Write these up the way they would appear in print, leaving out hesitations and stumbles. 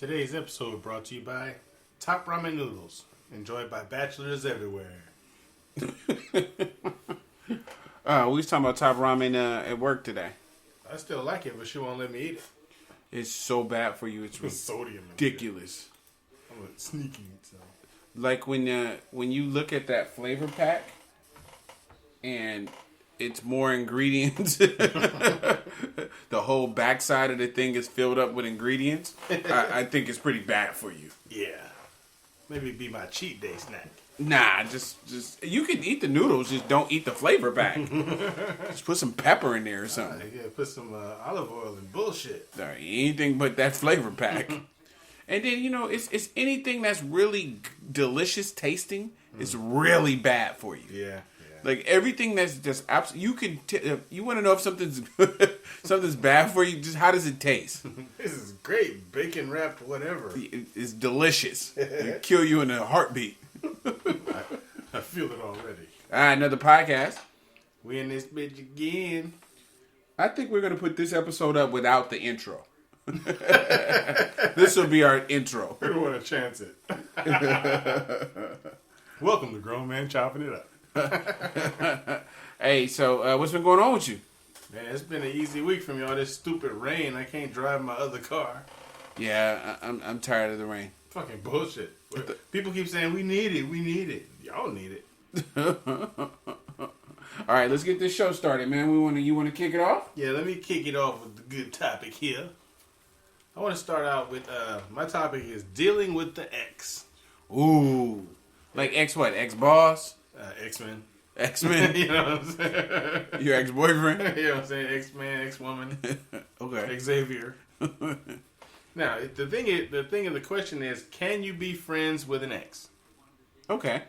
Today's episode brought to you by Top Ramen Noodles, enjoyed by bachelors everywhere. We was talking about top ramen at work today. I still like it, but she won't let me eat it. It's so bad for you. It's Sodium. ridiculous. I'm sneaky. So. Like when you look at that flavor pack and it's more ingredients. The whole backside of the thing is filled up with ingredients. I think it's pretty bad for you. Yeah. Maybe it'd be my cheat day snack. Nah, just you can eat the noodles, just don't eat the flavor pack. Just put some pepper in there or something. Yeah, put some olive oil and bullshit. Anything but that flavor pack. And then, it's anything that's really delicious tasting is really bad for you. Yeah. Like everything that's just absolutely, you want to know if something's bad for you, just how does it taste? This is great. Bacon wrapped whatever. It's delicious. It kill you in a heartbeat. I feel it already. All right, another podcast. We in this bitch again. I think we're going to put this episode up without the intro. This will be our intro. We don't want to chance it. Welcome to Grown Man Chopping It Up. Hey, so what's been going on with you? Man, it's been an easy week from y'all. This stupid rain. I can't drive my other car. Yeah, I'm tired of the rain. Fucking bullshit. People keep saying we need it. Y'all need it. All right, let's get this show started, man. You want to kick it off? Yeah, let me kick it off with the good topic here. I want to start out with my topic is dealing with the ex. Ooh, like ex what? Ex boss? X-Men. X-Men? You know what I'm saying? Your ex-boyfriend? You know what I'm saying? X-Man, X-Woman. Okay. Xavier. Now, the thing of the question is, can you be friends with an ex? Okay.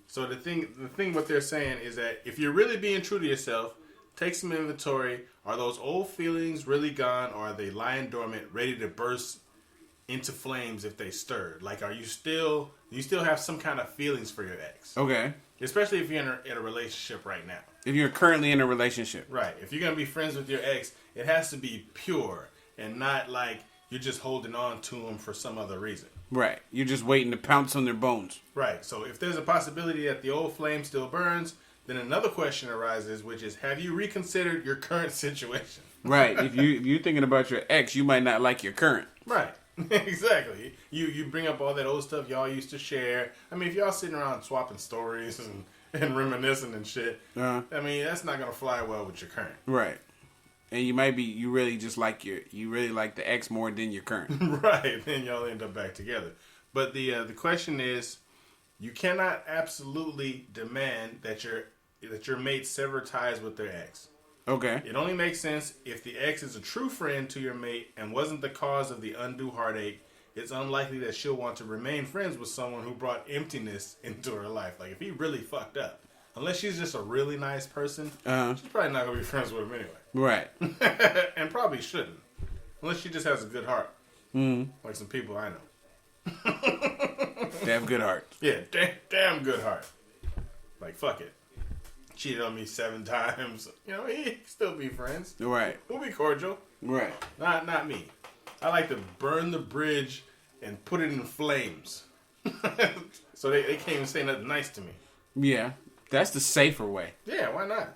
So the thing what they're saying is that if you're really being true to yourself, take some inventory. Are those old feelings really gone, or are they lying dormant, ready to burst into flames if they stirred? Like, do you still have some kind of feelings for your ex? Okay. Especially if you're in a relationship right now. If you're currently in a relationship. Right. If you're going to be friends with your ex, it has to be pure and not like you're just holding on to them for some other reason. Right. You're just waiting to pounce on their bones. Right. So if there's a possibility that the old flame still burns, then another question arises, which is, have you reconsidered your current situation? Right. If you're thinking about your ex, you might not like your current. Right. Exactly. You bring up all that old stuff y'all used to share. I mean, if y'all sitting around swapping stories and reminiscing and shit, I mean, that's not going to fly well with your current. Right. And you really like the ex more than your current. Right. Then y'all end up back together. But the question is, you cannot absolutely demand that your mate sever ties with their ex. Okay. It only makes sense if the ex is a true friend to your mate and wasn't the cause of the undue heartache. It's unlikely that she'll want to remain friends with someone who brought emptiness into her life. Like, if he really fucked up, unless she's just a really nice person, she's probably not going to be friends with him anyway. Right. And probably shouldn't. Unless she just has a good heart. Mm-hmm. Like some people I know. Damn good heart. Yeah, damn good heart. Like, fuck it. Cheated on me 7 times. He can still be friends. Right. We'll be cordial. Right. Not me. I like to burn the bridge and put it in flames. So they can't even say nothing nice to me. Yeah. That's the safer way. Yeah, why not?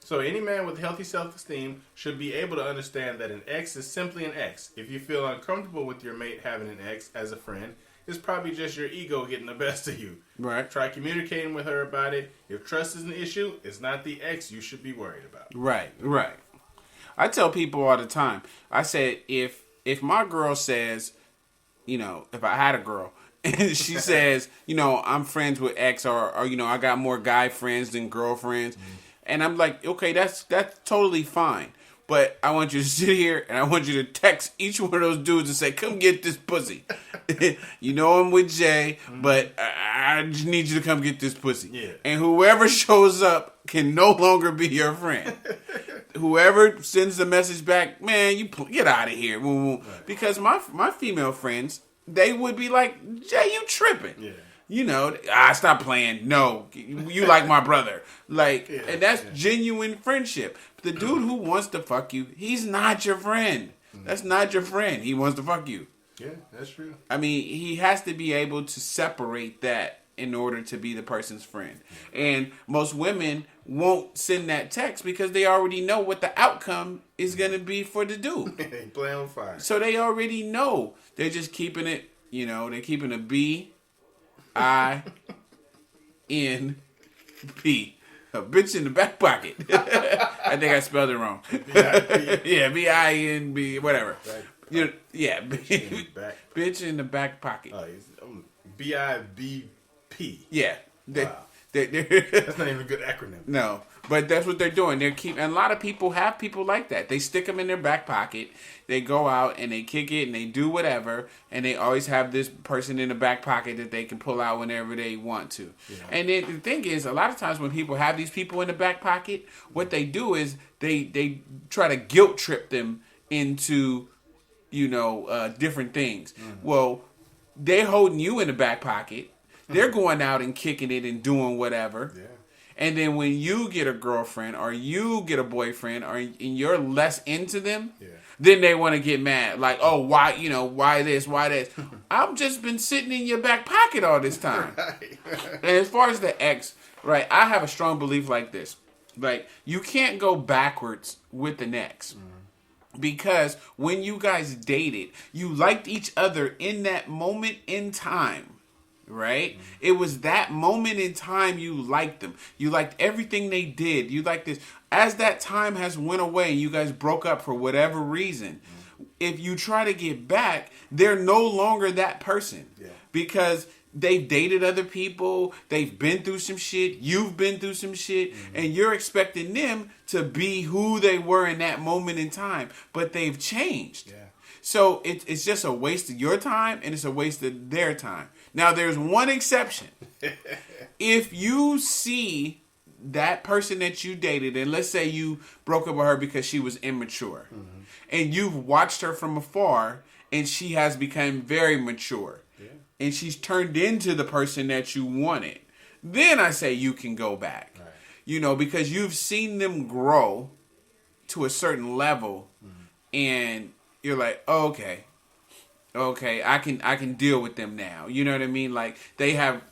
So any man with healthy self-esteem should be able to understand that an ex is simply an ex. If you feel uncomfortable with your mate having an ex as a friend, it's probably just your ego getting the best of you. Right. Try communicating with her about it. If trust is an issue, it's not the ex you should be worried about. Right. I tell people all the time, I said, if my girl says, if I had a girl, and she says, I'm friends with ex or I got more guy friends than girlfriends. Mm-hmm. And I'm like, okay, that's totally fine. But I want you to sit here and I want you to text each one of those dudes and say, come get this pussy. I'm with Jay, but I just need you to come get this pussy. Yeah. And whoever shows up can no longer be your friend. Whoever sends the message back, man, you get out of here. Right. Because my female friends, they would be like, Jay, you tripping. Yeah. Stop playing. No, you like my brother. And that's genuine friendship. The dude who wants to fuck you, he's not your friend. That's not your friend. He wants to fuck you. Yeah, that's true. I mean, he has to be able to separate that in order to be the person's friend. And most women won't send that text because they already know what the outcome is going to be for the dude. They play on fire. So they already know. They're just keeping it, they're keeping a B-I-N-P. A bitch in the back pocket. I think I spelled it wrong. Yeah, B-I-N-B, whatever. Bitch in the back pocket. B-I-B-P. Yeah. Wow. That's not even a good acronym. No, but that's what they're doing. And a lot of people have people like that. They stick them in their back pocket. They go out and they kick it and they do whatever. And they always have this person in the back pocket that they can pull out whenever they want to. Yeah. And then the thing is, a lot of times when people have these people in the back pocket, what they do is they try to guilt trip them into, different things. Mm-hmm. Well, they're holding you in the back pocket. They're going out and kicking it and doing whatever. Yeah. And then when you get a girlfriend or you get a boyfriend and you're less into them, then they want to get mad. Like, oh, why this, why that? I've just been sitting in your back pocket all this time. Right. And as far as the ex, right, I have a strong belief like this. Like, you can't go backwards with an ex. Because when you guys dated, you liked each other in that moment in time. Right? Mm-hmm. It was that moment in time you liked them. You liked everything they did. You liked this. As that time has went away and you guys broke up for whatever reason, if you try to get back, they're no longer that person. Yeah. Because they've dated other people, they've been through some shit, you've been through some shit, and you're expecting them to be who they were in that moment in time. But they've changed. Yeah. So it's just a waste of your time and it's a waste of their time. Now, there's one exception. If you see that person that you dated, and let's say you broke up with her because she was immature, and you've watched her from afar, and she has become very mature, and she's turned into the person that you wanted, then I say you can go back. Right. Because you've seen them grow to a certain level, and you're like, oh, okay, I can deal with them now. You know what I mean? Like they have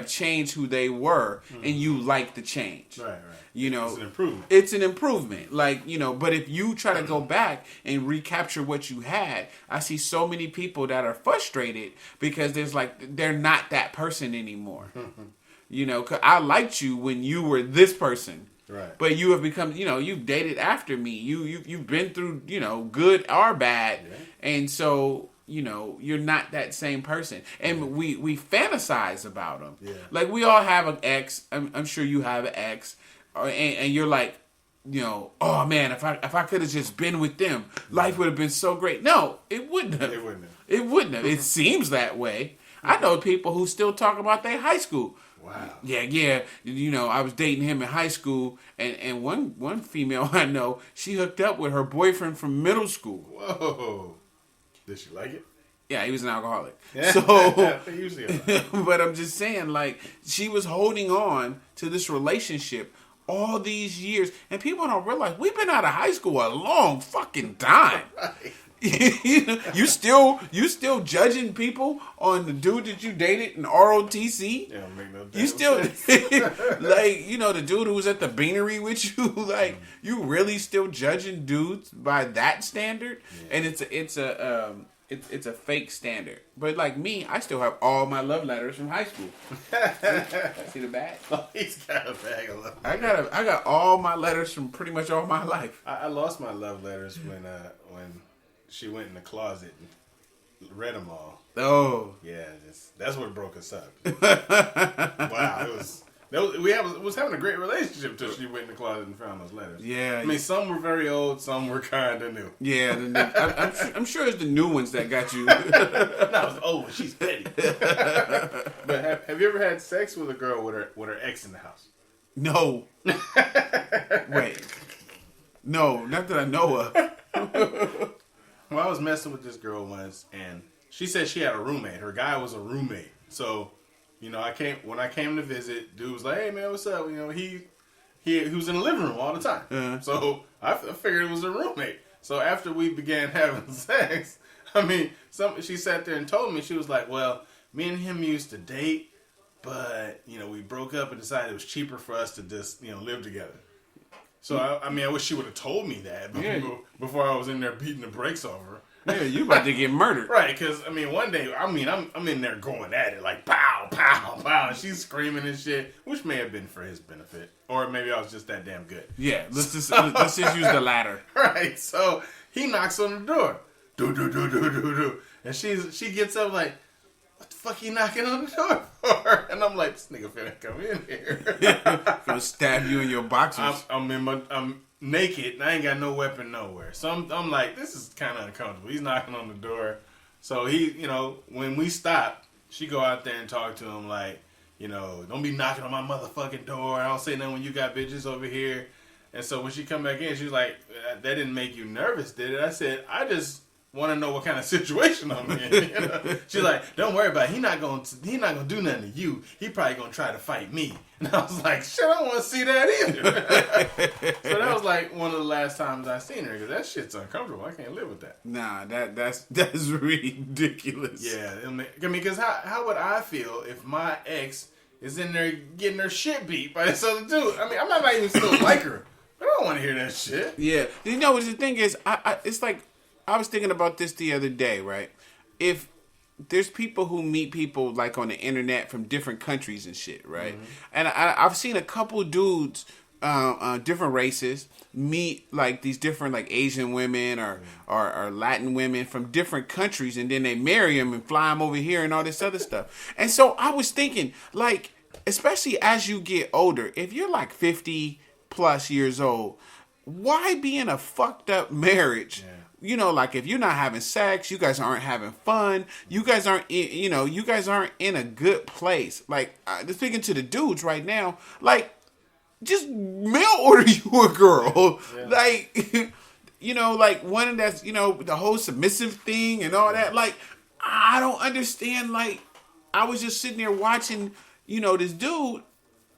changed who they were, and you like the change. Right. It's an improvement. It's an improvement. Like, but if you try to go back and recapture what you had, I see so many people that are frustrated because they're not that person anymore. 'Cause I liked you when you were this person. Right. But you have become, you've dated after me. You've been through, good or bad. Yeah. And so, you're not that same person. And we fantasize about them. Yeah. Like, we all have an ex. I'm sure you have an ex. And you're like, oh, man, if I could have just been with them, life would have been so great. No, it wouldn't have. It wouldn't have. It seems that way. I know people who still talk about their high school. Wow. Yeah. I was dating him in high school, and one female I know, she hooked up with her boyfriend from middle school. Whoa. Did she like it? Yeah, he was an alcoholic. Yeah. So, but I'm just saying, like, she was holding on to this relationship all these years, and people don't realize we've been out of high school a long fucking time. Right. you still judging people on the dude that you dated in ROTC? Yeah, make no you still like the dude who was at the beanery with you. Like you really still judging dudes by that standard? Yeah. And it's a fake standard. But like me, I still have all my love letters from high school. See the bag? Oh, he's got a bag of love letters. I got all my letters from pretty much all my life. I lost my love letters when she went in the closet and read them all. Oh. Yeah, that's what broke us up. Wow, we was having a great relationship until she went in the closet and found those letters. Yeah. I mean, some were very old, some were kind of new. Yeah, I'm sure it's the new ones that got you. No, it's old. She's petty. But have you ever had sex with a girl with her ex in the house? No. Wait. No, not that I know of. Well, I was messing with this girl once, and she said she had a roommate. Her guy was a roommate. So, when I came to visit, dude was like, "Hey man, what's up?" He was in the living room all the time. So I figured it was a roommate. So after we began having sex, I mean, she sat there and told me, she was like, well, me and him used to date, but, we broke up and decided it was cheaper for us to just, live together. So, I wish she would have told me that before I was in there beating the brakes off her. Yeah, you about to get murdered. Right, because, one day, I'm in there going at it, like, pow, pow, pow, and she's screaming and shit, which may have been for his benefit. Or maybe I was just that damn good. Yeah, let's just use the latter. Right, so he knocks on the door. Do. And she gets up like, what the fuck you knocking on the door for? And I'm like, this nigga finna come in here. Gonna stab you in your boxers. I'm naked and I ain't got no weapon nowhere. So I'm like, this is kind of uncomfortable. He's knocking on the door. So he, when we stop, she go out there and talk to him like, don't be knocking on my motherfucking door. I don't say nothing when you got bitches over here. And so when she come back in, she was like, that didn't make you nervous, did it? I said, I just want to know what kind of situation I'm in. She's like, don't worry about it. He not gonna do nothing to you. He probably gonna try to fight me. And I was like, shit, I don't want to see that either. So that was like one of the last times I seen her because that shit's uncomfortable. I can't live with that. Nah, that's ridiculous. Yeah, because how would I feel if my ex is in there getting her shit beat by this other dude? I might even still like her. I don't want to hear that shit. Yeah, what the thing is, it's like. I was thinking about this the other day, right? If there's people who meet people like on the internet from different countries and shit, right? Mm-hmm. And I've seen a couple dudes, different races, meet like these different like Asian women or Latin women from different countries, and then they marry them and fly them over here and all this other stuff. And so I was thinking, like, especially as you get older, if you're like 50 plus years old, why be in a fucked up marriage? Yeah. Like if you're not having sex, you guys aren't having fun. You guys aren't in a good place. Like, speaking to the dudes right now, like, just mail order you a girl. Yeah. Like, like one that's, the whole submissive thing and all that. Like, I don't understand. Like, I was just sitting there watching, this dude.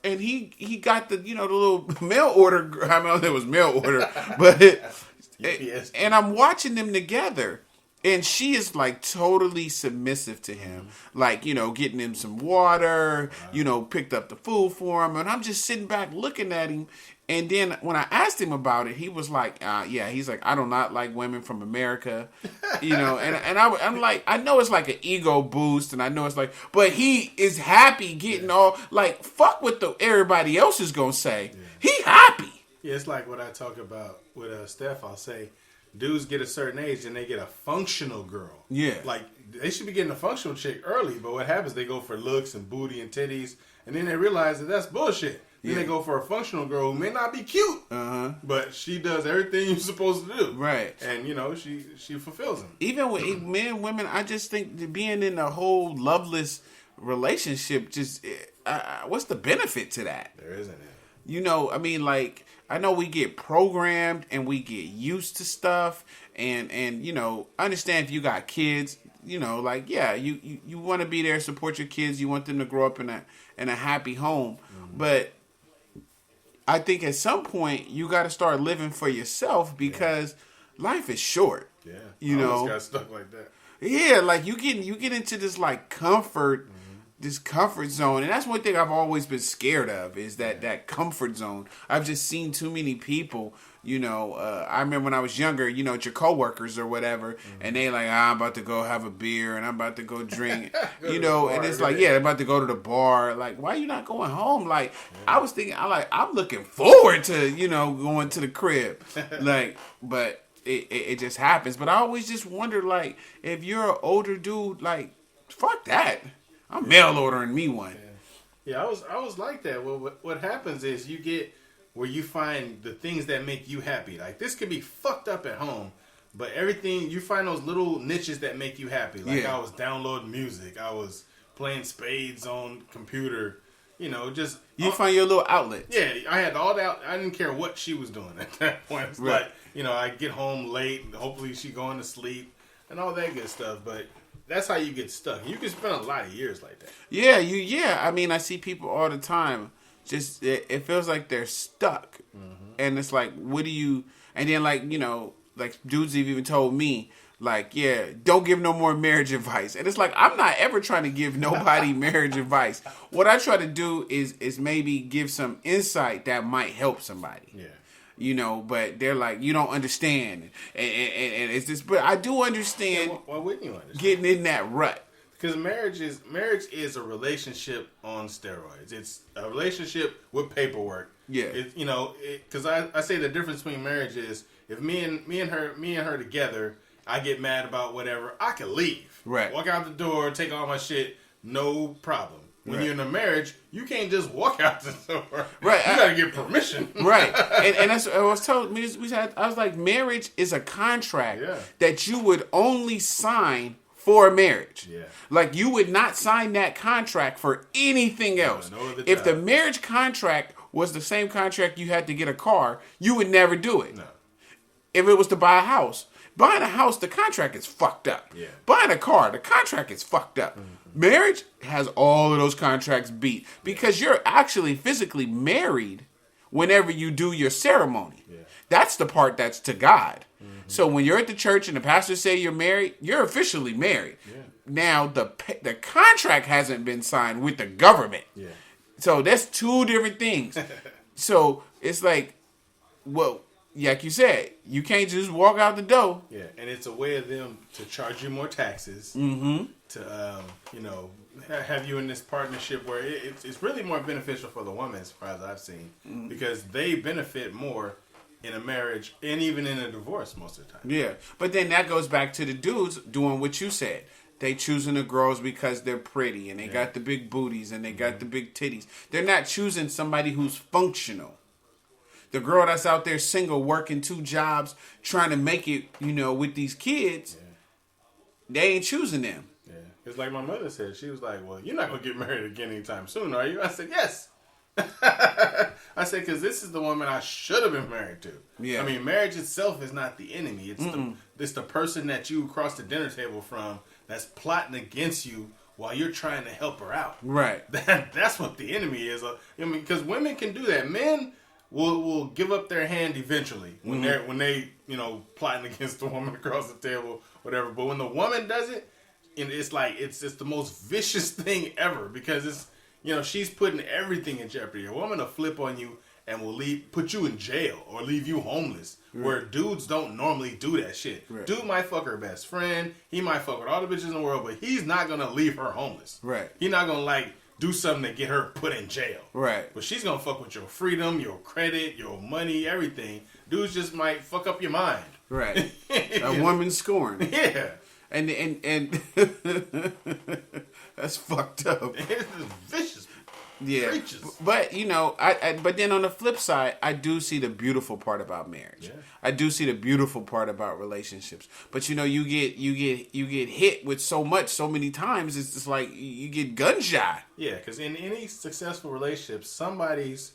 And he got the, the little mail order. I mean, it was mail order, but and I'm watching them together, and she is like totally submissive to him, like getting him some water, picked up the food for him, and I'm just sitting back looking at him. And then when I asked him about it, he was like, he's like, I do not like women from America, and I'm like, I know it's like an ego boost, and I know it's like, but he is happy getting all, like, fuck what everybody else is going to say. Yeah. He happy. Yeah, it's like what I talk about with Steph. I'll say, dudes get a certain age and they get a functional girl. Yeah. Like, they should be getting a functional chick early, but what happens, they go for looks and booty and titties, and then they realize that that's bullshit. Then they go for a functional girl who may not be cute, but she does everything you're supposed to do. Right. And, she fulfills them. Even with men and women, I just think being in a whole loveless relationship, just, what's the benefit to that? There isn't any. Like, I know we get programmed and we get used to stuff. And I understand if you got kids, you want to be there, support your kids. You want them to grow up in a happy home. Mm-hmm. But I think at some point you got to start living for yourself because life is short. Yeah, I almost got stuck like that. Yeah, like you get into this like comfort, this comfort zone, and that's one thing I've always been scared of is that comfort zone. I've just seen too many people. I remember when I was younger, it's your coworkers or whatever, and they like, I'm about to go have a beer and I'm about to go drink, and it's like, they're about to go to the bar. Like, why are you not going home? Like, I was thinking, I'm looking forward to, going to the crib, like, but it just happens. But I always just wonder, like, if you're an older dude, like, fuck that. I'm mail ordering me one. Yeah, I was like that. Well, what happens is you get where you find the things that make you happy. Like, this could be fucked up at home, but everything, you find those little niches that make you happy. Like, I was downloading music. I was playing spades on computer. Just... You find your little outlet. Yeah, I had all that. I didn't care what she was doing at that point. It's right. Like, I get home late, and hopefully she going to sleep, and all that good stuff, but... That's how you get stuck. You can spend a lot of years like that. Yeah. I mean, I see people all the time. Just it feels like they're stuck, and it's like, what do you? And then like like dudes have even told me Like, yeah, don't give no more marriage advice. And it's like, I'm not ever trying to give nobody marriage advice. What I try to do is maybe give some insight that might help somebody. Yeah. You know, but they're like, you don't understand. And it's just, but I do understand. Yeah, why wouldn't you understand? Getting in that rut. Because marriage is a relationship on steroids. It's a relationship with paperwork. Yeah. Because I say the difference between marriage is if me and her together, I get mad about whatever, I can leave. Right. Walk out the door, take all my shit, no problem. When right. you're in a marriage, you can't just walk out the door. Right. You gotta get permission. Right. And that's what I was told. I was like, marriage is a contract that you would only sign for a marriage. Yeah. Like, you would not sign that contract for anything else. No other if job. the marriage contract was the same contract you had to get a car, you would never do it. No. If it was to buy a house. Buying a house, the contract is fucked up. Yeah. Buying a car, the contract is fucked up. Mm-hmm. Marriage has all of those contracts beat because you're actually physically married whenever you do your ceremony. Yeah. That's the part that's to God. Mm-hmm. So when you're at the church and the pastor say you're married, you're officially married. Yeah. Now the contract hasn't been signed with the government. Yeah. So that's two different things. So it's like, well, like you said, you can't just walk out the door. Yeah, and it's a way of them to charge you more taxes. Mm-hmm. To have you in this partnership where it's really more beneficial for the woman, as far as I've seen, because they benefit more in a marriage and even in a divorce most of the time. Yeah, but then that goes back to the dudes doing what you said. They choosing the girls because they're pretty and they got the big booties and they got the big titties. They're not choosing somebody who's functional. The girl that's out there single, working 2 jobs, trying to make it, with these kids, they ain't choosing them. Yeah. It's like my mother said. She was like, well, you're not going to get married again anytime soon, are you? I said, yes. I said, because this is the woman I should have been married to. Yeah. I mean, marriage itself is not the enemy. It's the person that you cross the dinner table from that's plotting against you while you're trying to help her out. Right. That's what the enemy is. I mean, because women can do that. Men will give up their hand eventually when they plotting against the woman across the table, whatever. But when the woman does it, and it's like it's the most vicious thing ever because it's she's putting everything in jeopardy. A woman will flip on you and will put you in jail or leave you homeless. Right. Where dudes don't normally do that shit. Right. Dude might fuck her best friend. He might fuck with all the bitches in the world, but he's not gonna leave her homeless. Right. He's not gonna do something to get her put in jail. Right. But she's gonna fuck with your freedom, your credit, your money, everything. Dudes just might fuck up your mind. Right. A woman scorned. Yeah. And that's fucked up. It's vicious. Yeah. Creatures. But but then on the flip side, I do see the beautiful part about marriage. Yeah. I do see the beautiful part about relationships. But you get hit with so many times. It's just like you get gun shy. Yeah, because in any successful relationship, somebody's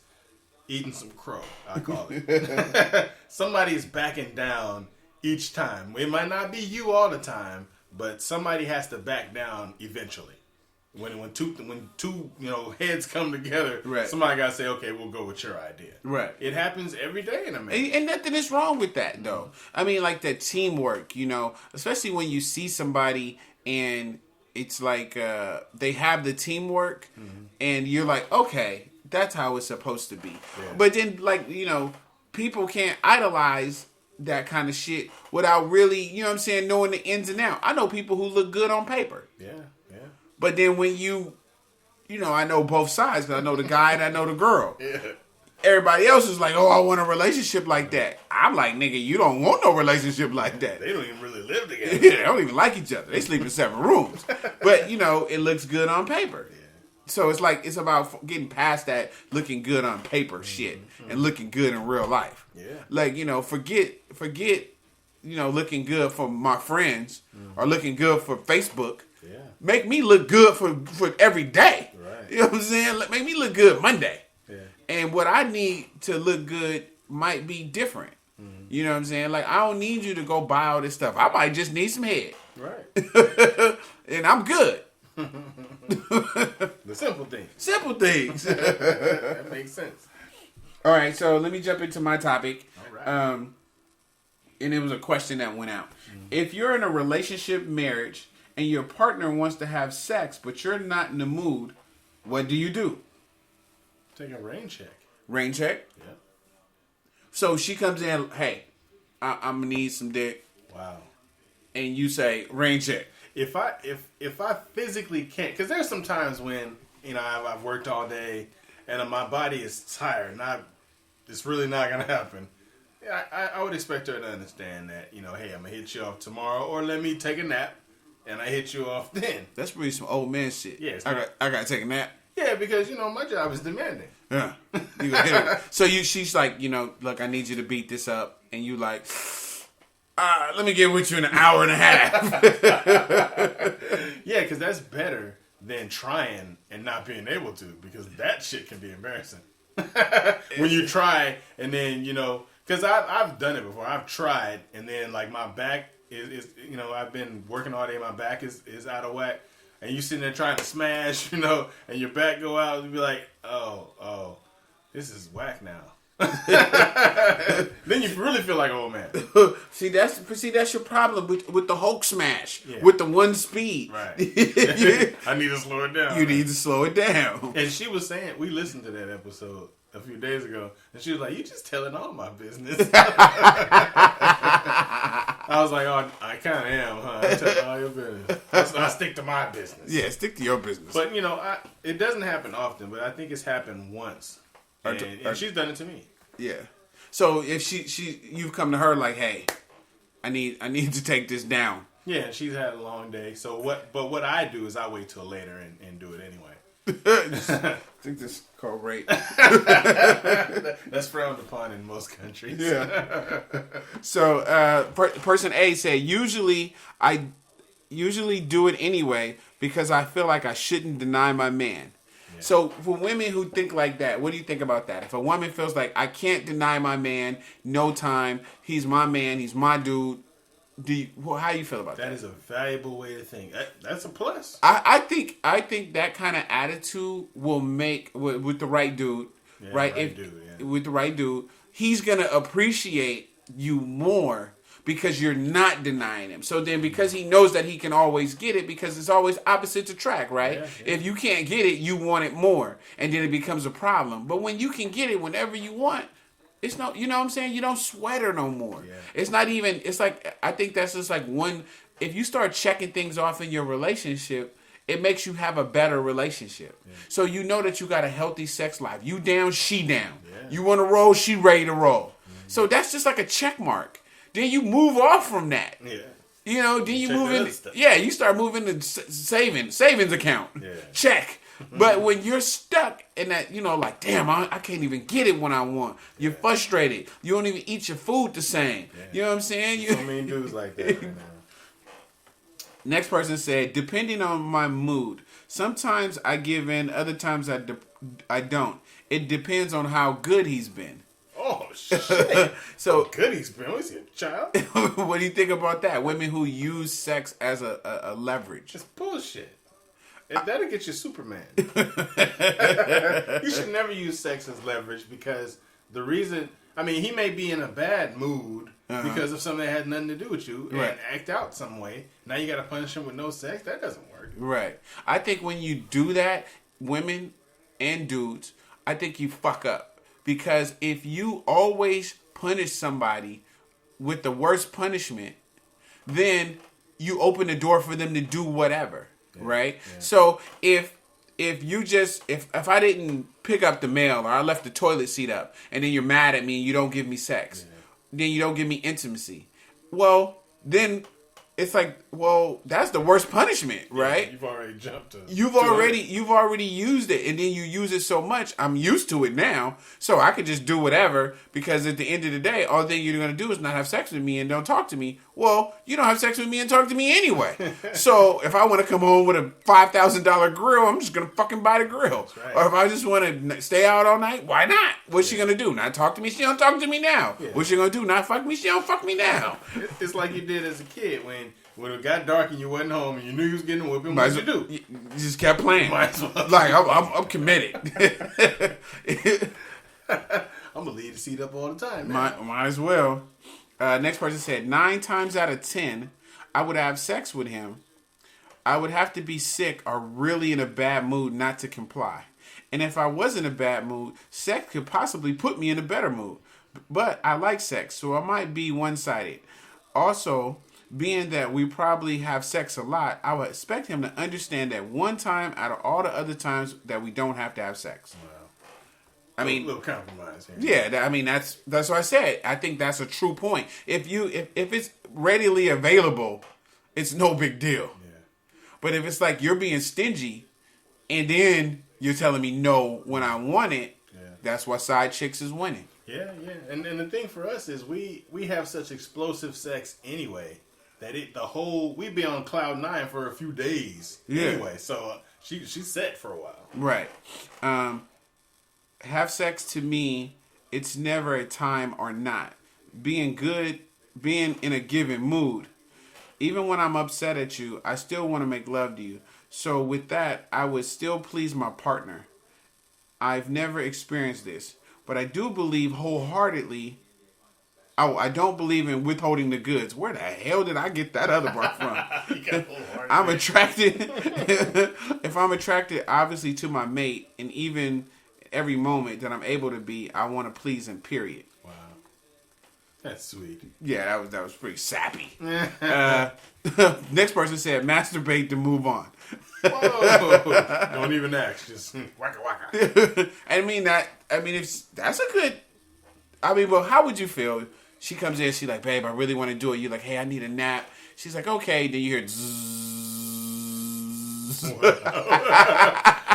eating some crow. I call it. Somebody's backing down each time. It might not be you all the time, but somebody has to back down eventually. When two heads come together, right. Somebody gotta say, okay, we'll go with your idea. Right. It happens every day in a marriage. And nothing is wrong with that though. I mean, like that teamwork, especially when you see somebody and it's like they have the teamwork and you're like, okay, that's how it's supposed to be. Yeah. But then people can't idolize that kind of shit without really, knowing the ins and outs. I know people who look good on paper. Yeah. But then when I know both sides because I know the guy and I know the girl. Yeah. Everybody else is like, oh, I want a relationship like that. I'm like, nigga, you don't want no relationship like that. They don't even really live together. Yeah, they don't even like each other. They sleep in separate rooms. But, it looks good on paper. Yeah. So it's like, it's about getting past that looking good on paper shit and looking good in real life. Yeah. Like, forget, looking good for my friends or looking good for Facebook. Yeah. Make me look good for every day. Right. You know what I'm saying? Make me look good Monday. Yeah. And what I need to look good might be different. Mm-hmm. You know what I'm saying? Like, I don't need you to go buy all this stuff. I might just need some head. Right. And I'm good. The simple things. Simple things. That makes sense. All right, so let me jump into my topic. All right. and it was a question that went out. If you're in a relationship, marriage, and your partner wants to have sex, but you're not in the mood, what do you do? Take a rain check. Rain check? Yeah. So she comes in, hey, I'm going to need some dick. Wow. And you say, rain check. If I physically can't, because there's some times when, I've worked all day and my body is tired, it's really not going to happen. I would expect her to understand that, hey, I'm going to hit you off tomorrow, or let me take a nap, and I hit you off then. That's really some old man shit. Yeah, I got to take a nap. Yeah, because, my job is demanding. Yeah. You gonna hit her. So she's like, look, I need you to beat this up. And you like, let me get with you in an hour and a half. Yeah, because that's better than trying and not being able to, because that shit can be embarrassing. When you try and then, because I've done it before. I've tried and then like my back is I've been working all day. My back is out of whack. And you sitting there trying to smash, and your back go out and be like, oh, this is whack now. Then you really feel like an old man. See, that's your problem with the Hulk smash, yeah. with the one speed. Right. I need to slow it down. You need to slow it down. And she was saying, we listened to that episode a few days ago, and she was like, you just telling all my business. I was like, oh, I kind of am, huh? I tell all your business. I stick to my business. Yeah, stick to your business. But, it doesn't happen often, but I think it's happened once. And she's done it to me. Yeah. So if you've come to her like, hey, I need to take this down. Yeah, she's had a long day. So what I do is I wait till later and do it anyway. I think this is called rape. That's frowned upon in most countries. Yeah. So person A said, I usually do it anyway because I feel like I shouldn't deny my man. Yeah. So for women who think like that, what do you think about that? If a woman feels like I can't deny my man, no time, he's my man, he's my dude. How do you feel about that? That is a valuable way to think. That's a plus. I think that kind of attitude will make with the right dude, yeah, right? With the right dude, he's gonna appreciate you more because you're not denying him. So then, because he knows that he can always get it, because it's always opposites attract, right? Yeah. If you can't get it, you want it more, and then it becomes a problem. But when you can get it whenever you want. It's no, you know what I'm saying? You don't sweat her no more. Yeah. It's not even, it's like, I think that's just like if you start checking things off in your relationship, it makes you have a better relationship. Yeah. So you know that you got a healthy sex life. You down, she down. Yeah. You want to roll, she ready to roll. Mm-hmm. So that's just like a check mark. Then you move off from that. Yeah. Then you move in. Yeah, you start moving to savings account. Yeah. Check. But when you're stuck in that, like, damn, I can't even get it when I want. You're frustrated. You don't even eat your food the same. Yeah. You know what I'm saying? So many dudes like that right now. Next person said, depending on my mood, sometimes I give in, other times I don't. It depends on how good he's been. Oh, shit. So good he's been. Was he a child? What do you think about that? Women who use sex as a leverage. It's bullshit. That'll get you Superman. You should never use sex as leverage, because the reason, he may be in a bad mood because of something that had nothing to do with you, and act out some way. Now you got to punish him with no sex? That doesn't work. Right. I think when you do that, women and dudes, I think you fuck up. Because if you always punish somebody with the worst punishment, then you open the door for them to do whatever. Yeah, right? Yeah. So if I didn't pick up the mail, or I left the toilet seat up, and then you're mad at me and you don't give me sex, then you don't give me intimacy, well, then it's like, well, that's the worst punishment, right? Yeah, you've already jumped to You've already used it, and then you use it so much. I'm used to it now, so I could just do whatever, because at the end of the day, all that you're going to do is not have sex with me and don't talk to me. Well, you don't have sex with me and talk to me anyway. So if I want to come home with a $5,000 grill, I'm just going to fucking buy the grill. Right. Or if I just want to stay out all night, why not? What's she going to do? Not talk to me? She don't talk to me now. Yeah. What's she going to do? Not fuck me? She don't fuck me now. It's like you did as a kid when it got dark and you wasn't home and you knew you was getting a whipping. What did you do? You just kept playing. Might as well. Like, I'm committed. I'm going to leave the seat up all the time. Might as well. Next person said 9 times out of 10, I would have sex with him. I would have to be sick or really in a bad mood not to comply. And if I was in a bad mood, sex could possibly put me in a better mood. But I like sex, so I might be one-sided. Also, being that we probably have sex a lot, I would expect him to understand that one time out of all the other times that we don't have to have sex. Wow. I mean, a little compromise here. Yeah, I mean that's what I said. I think that's a true point. If it's readily available, it's no big deal. Yeah. But if it's like you're being stingy, and then you're telling me no when I want it, that's why side chicks is winning. Yeah. And the thing for us is we have such explosive sex anyway that we be on cloud 9 for a few days anyway. So she's set for a while. Right. Have sex to me, it's never a time or not. Being in a given mood. Even when I'm upset at you, I still want to make love to you. So with that, I would still please my partner. I've never experienced this, but I do believe wholeheartely. Oh, I don't believe in withholding the goods. Where the hell did I get that other part from? I'm attracted. If I'm attracted, obviously, to my mate, and even every moment that I'm able to be, I want to please him, period. Wow. That's sweet. Yeah, that was pretty sappy. Next person said, masturbate to move on. Whoa. Don't even ask. Just waka waka. That's a good... well, how would you feel? She comes in, she's like, babe, I really want to do it. You're like, hey, I need a nap. She's like, okay. Then you hear zzz.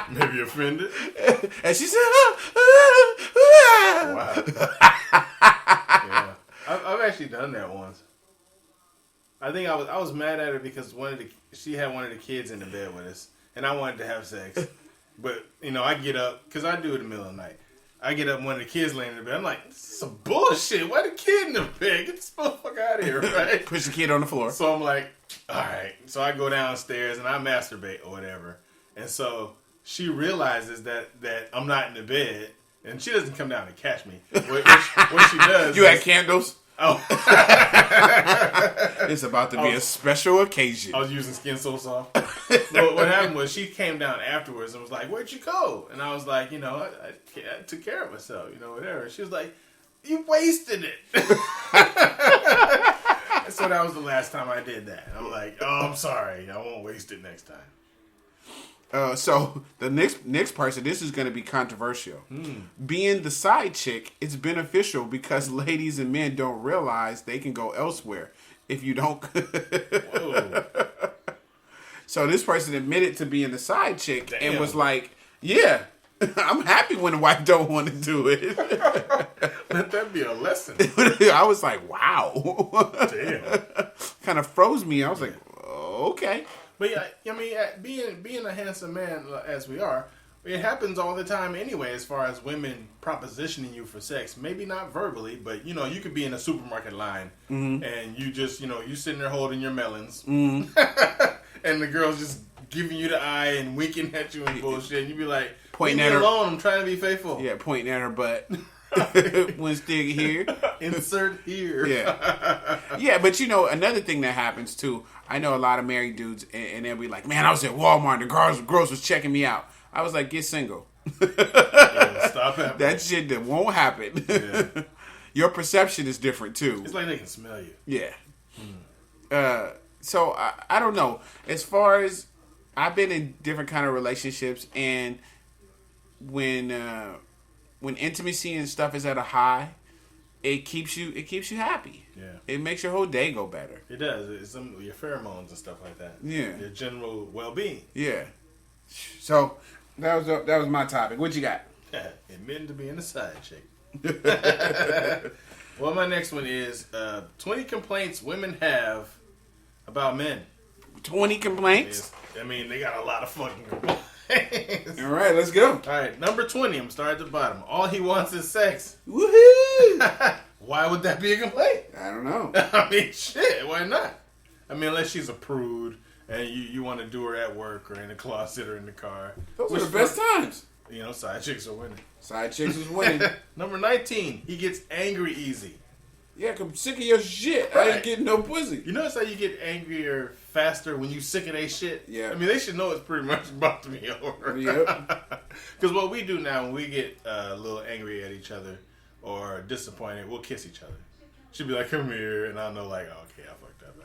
Maybe offended. And she said, wow. Yeah. I've actually done that once. I think I was mad at her because she had one of the kids in the bed with us, and I wanted to have sex. But, I get up, because I do it in the middle of the night. I get up and one of the kids laying in the bed. I'm like, this is some bullshit. Why the kid in the bed? Get this motherfucker out of here, right? Push the kid on the floor. So I'm like, all right. So I go downstairs and I masturbate or whatever. And so she realizes that I'm not in the bed. And she doesn't come down to catch me. What she does You had candles? Oh. It's about to be a special occasion. I was using Skin So Soft. Well, what happened was she came down afterwards and was like, where'd you go? And I was like, I took care of myself, whatever. She was like, you wasted it. So that was the last time I did that. I'm like, oh, I'm sorry. I won't waste it next time. So the next person, this is going to be controversial. Being the side chick, it's beneficial because ladies and men don't realize they can go elsewhere if you don't. Whoa. So this person admitted to being the side chick and was like, yeah, I'm happy when the wife don't want to do it. Let that be a lesson. I was like, wow. Damn. Kind of froze me. I was like, okay. But yeah, being a handsome man as we are, it happens all the time anyway. As far as women propositioning you for sex, maybe not verbally, but you could be in a supermarket line and you just you sitting there holding your melons, and the girl's just giving you the eye and winking at you and bullshit. And you be like, pointing leave at me her alone. I'm trying to be faithful. Yeah, pointing at her butt. One stick here. Insert here. Yeah, but another thing that happens too, I know a lot of married dudes and they'll be like, man, I was at Walmart and the girls was checking me out. I was like, get single. Stop happening. That shit that won't happen. Yeah. Your perception is different too. It's like they can smell you. Yeah. So I don't know. As far as I've been in different kind of relationships, and when intimacy and stuff is at a high, it keeps you happy. Yeah. It makes your whole day go better. It does. It's your pheromones and stuff like that. Yeah. Your general well-being. Yeah. So that was my topic. What you got? Admitting to being a side chick. Well, my next one is 20 complaints women have about men. 20 complaints? They got a lot of fucking complaints. All right, let's go. All right, number 20. I'm starting at the bottom. All he wants is sex. Woohoo! Why would that be a complaint? I don't know. Shit, why not? Unless she's a prude and you want to do her at work or in the closet or in the car. Those are the best times. Side chicks are winning. Side chicks is winning. Number 19. He gets angry easy. Yeah, 'cause I'm sick of your shit. Right. I ain't getting no pussy. You notice how you get angrier faster when you sick of their shit? Yeah. I mean, they should know it's pretty much about to be over. Yep. Because what we do now, when we get a little angry at each other or disappointed, we'll kiss each other. She'll be like, come here. And I'll know, like, oh, okay, I fucked up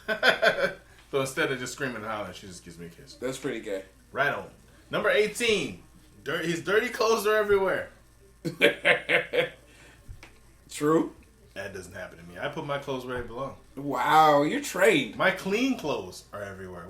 that one. So instead of just screaming and hollering, she just gives me a kiss. That's pretty gay. Right on. Number 18. His dirty clothes are everywhere. True. That doesn't happen to me. I put my clothes where they belong. Wow, you're trained. My clean clothes are everywhere.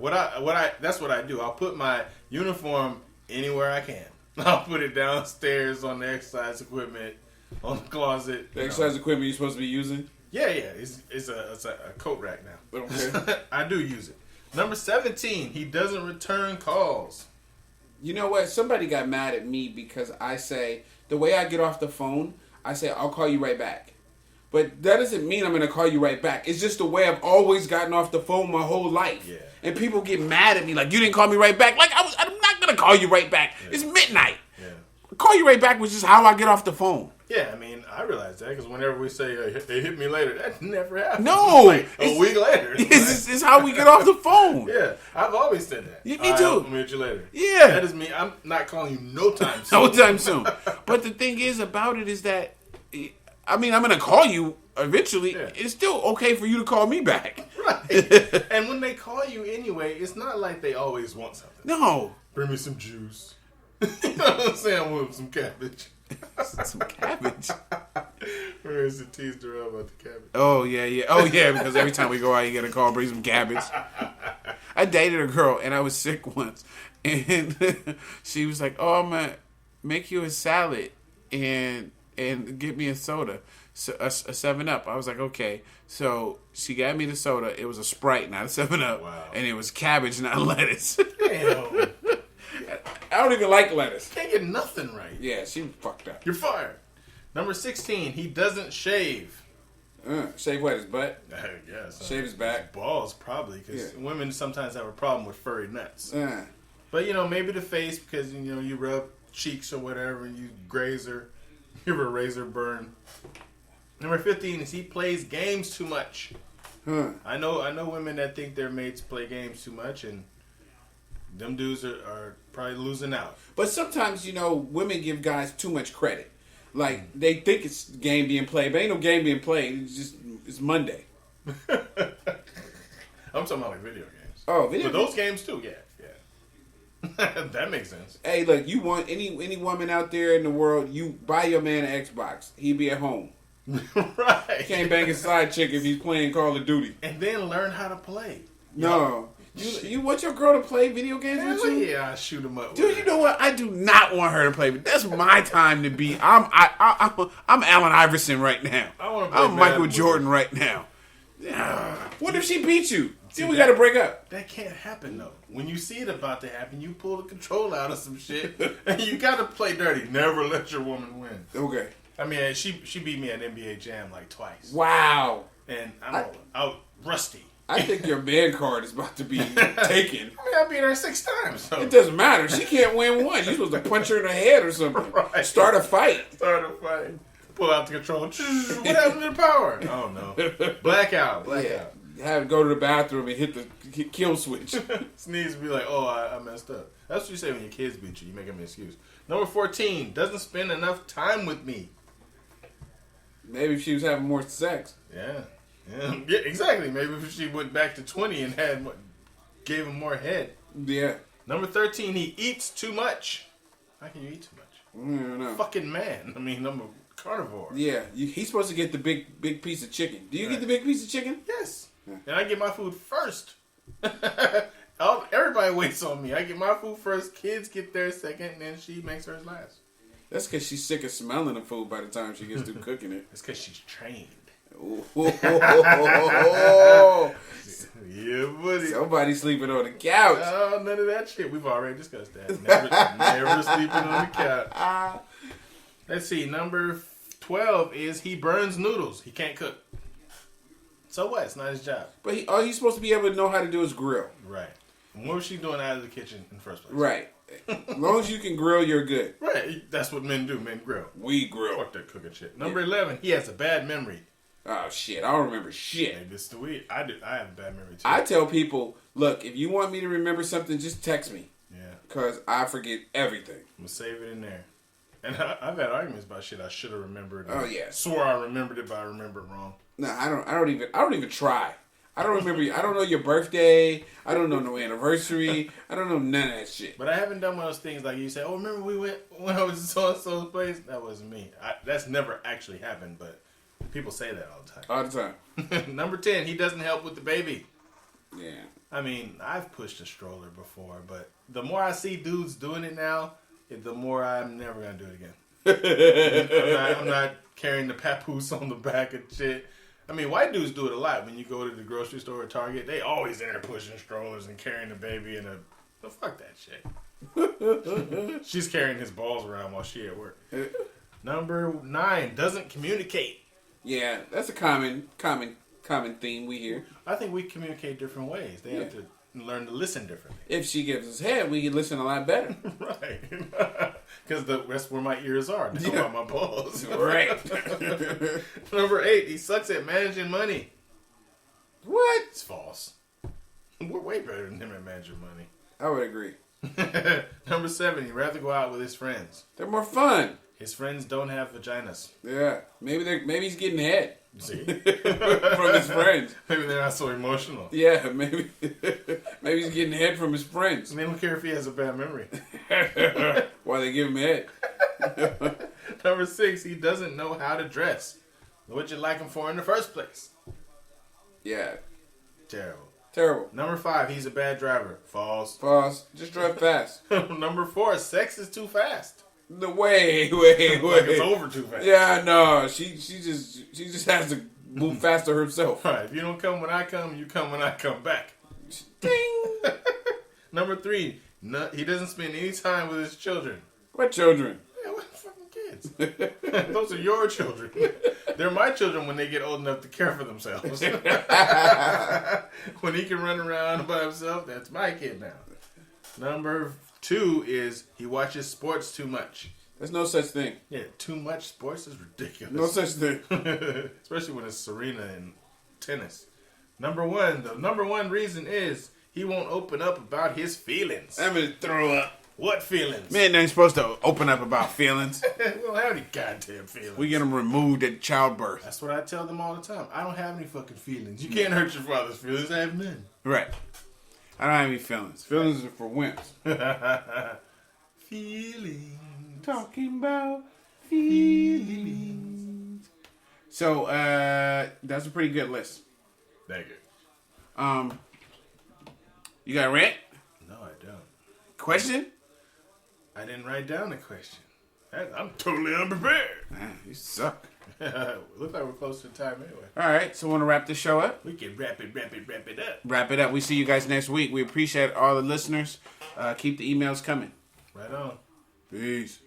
That's what I do. I'll put my uniform anywhere I can. I'll put it downstairs on the exercise equipment, on the closet. The exercise equipment you're supposed to be using? Yeah. It's a coat rack now. Okay. I do use it. Number 17. He doesn't return calls. You know what? Somebody got mad at me because I say, the way I get off the phone, I say, I'll call you right back. But that doesn't mean I'm going to call you right back. It's just the way I've always gotten off the phone my whole life. Yeah. And people get mad at me like, you didn't call me right back. Like, I'm not going to call you right back. Yeah. It's midnight. Yeah. Call you right back was just how I get off the phone. Yeah, I mean, I realize that because whenever we say they hit me later, that never happens. No. Like a week later. It's how we get off the phone. Yeah, I've always said that. Yeah, me too. I'll meet you later. Yeah. That is me. I'm not calling you no time soon. No time soon. But the thing is about it is that, I mean, I'm going to call you eventually. Yeah. It's still okay for you to call me back. Right. And when they call you anyway, it's not like they always want something. No. Bring me some juice. You know what I'm saying? I want some cabbage. Some cabbage? Where is it teased around about the cabbage? Oh, yeah. Oh, yeah, because every time we go out, you get a call, bring some cabbage. I dated a girl, and I was sick once. And she was like, oh, I'm going to make you a salad and get me a soda. So, a 7-Up. I was like, okay. So she got me the soda. It was a Sprite, not a 7-Up. Wow. And it was cabbage, not lettuce. Damn. I don't even like lettuce. Can't get nothing right. Yeah, she fucked up. You're fired. Number 16. He doesn't shave. Shave what, his butt? I guess. Shave his back? His balls, probably, because women sometimes have a problem with furry nuts. Uh. But, maybe the face, because, you rub cheeks or whatever, and you graze her. Give her a razor burn. Number 15 is he plays games too much. I know women that think their mates play games too much, and them dudes are probably losing out. But sometimes, women give guys too much credit. Like, they think it's game being played, but ain't no game being played. It's Monday. I'm talking about like video games. Oh, video games? But those games too, yeah. That makes sense. Hey, look, you want any woman out there in the world, you buy your man an Xbox. He be at home. Right. He can't bang his side chick if he's playing Call of Duty. And then learn how to play. No. You want your girl to play video games with you? Yeah, I shoot them up. Dude, you know what? I do not want her to play. That's my time to be. I'm Allen Iverson right now. I'm Michael Jordan right now. What if she beats you? See, we got to break up. That can't happen though. When you see it about to happen, you pull the control out of some shit, and you got to play dirty. Never let your woman win. Okay. I mean, she beat me at NBA Jam like twice. Wow. And I'm out rusty. I think your man card is about to be taken. I mean, I beat her 6 times. So. It doesn't matter. She can't win one. You're supposed to punch her in the head or something. Right. Start a fight. Pull out the control. What happened to the power? Oh, no. Blackout. Yeah. Have to go to the bathroom and hit the kill switch. Sneeze and be like, oh, I messed up. That's what you say when your kids beat you. You make them an excuse. Number 14, doesn't spend enough time with me. Maybe if she was having more sex. Yeah, exactly. Maybe if she went back to 20 and gave him more head. Yeah. Number 13, he eats too much. How can you eat too much? I don't know. Fucking man. I mean, I'm a carnivore. Yeah, he's supposed to get the big piece of chicken. Do you get the big piece of chicken? Yes. Yeah. And I get my food first. Everybody waits on me. I get my food first. Kids get theirs second, and then she makes hers last. That's because she's sick of smelling the food by the time she gets through cooking it. It's because she's trained. Yeah, buddy. Somebody sleeping on the couch. Oh, none of that shit. We've already discussed that. Never sleeping on the couch. Let's see. Number 12 is he burns noodles. He can't cook. So what? It's not his job. But all he's supposed to be able to know how to do is grill. Right. And what was she doing out of the kitchen in the first place? Right. As long as you can grill, you're good. Right. That's what men do. Men grill. We grill. Fuck that cooking shit. Number 11, he has a bad memory. Oh shit, I don't remember shit. Hey, this the weed. I have a bad memory too. I tell people, look, if you want me to remember something, just text me. Yeah. Because I forget everything. I'm gonna save it in there. And I've had arguments about shit I should have remembered. Oh yeah. Swore I remembered it, but I remember it wrong. No, I don't even try. I don't remember. I don't know your birthday. I don't know no anniversary. I don't know none of that shit. But I haven't done one of those things like you say. Oh, remember we went when I was in so and so's place? That wasn't me. That's never actually happened, but people say that all the time. All the time. Number 10, he doesn't help with the baby. Yeah. I mean, I've pushed a stroller before, but the more I see dudes doing it now, the more I'm never gonna do it again. I'm not carrying the papoose on the back and shit. I mean, white dudes do it a lot. When you go to the grocery store or Target, they always in there pushing strollers and carrying the baby in a... So fuck that shit. She's carrying his balls around while she at work. Number 9, doesn't communicate. Yeah, that's a common theme we hear. I think we communicate different ways. They have to learn to listen differently. If she gives us head, we can listen a lot better. Right. Because that's where my ears are. Not about my balls. Right. Number 8, he sucks at managing money. What? It's false. We're way better than him at managing money. I would agree. Number 7, he'd rather go out with his friends. They're more fun. His friends don't have vaginas. Yeah. Maybe he's getting head. See? From his friends. Maybe they're not so emotional. Yeah, maybe he's getting head from his friends. And they don't care if he has a bad memory. Why they give him head? Number 6, he doesn't know how to dress. What'd you like him for in the first place? Yeah. Terrible. Number 5, he's a bad driver. False. Just drive fast. Number 4, sex is too fast. No, wait. Like it's over too fast. Yeah, no. She just has to move faster herself. Right. If you don't come when I come, you come when I come back. Ding. Number 3, he doesn't spend any time with his children. What children? Yeah, what fucking kids? Those are your children. They're my children when they get old enough to care for themselves. When he can run around by himself, that's my kid now. Number 2 is he watches sports too much. There's no such thing. Yeah, too much sports is ridiculous. No such thing. Especially when it's Serena and tennis. The number one reason is he won't open up about his feelings. I'm gonna throw up. What feelings? Men ain't supposed to open up about feelings. We don't have any goddamn feelings. We get them removed at childbirth. That's what I tell them all the time. I don't have any fucking feelings. You can't hurt your father's feelings. I have none. Right. I don't have any feelings. Feelings are for wimps. Feelings. Talking about feelings. So, that's a pretty good list. Thank you. You got a rant? No, I don't. Question? I didn't write down the question. I'm totally unprepared. Man, you suck. Looks like we're close to time anyway. All right, so want to wrap this show up? We can wrap it up. Wrap it up. We see you guys next week. We appreciate all the listeners. Keep the emails coming. Right on. Peace.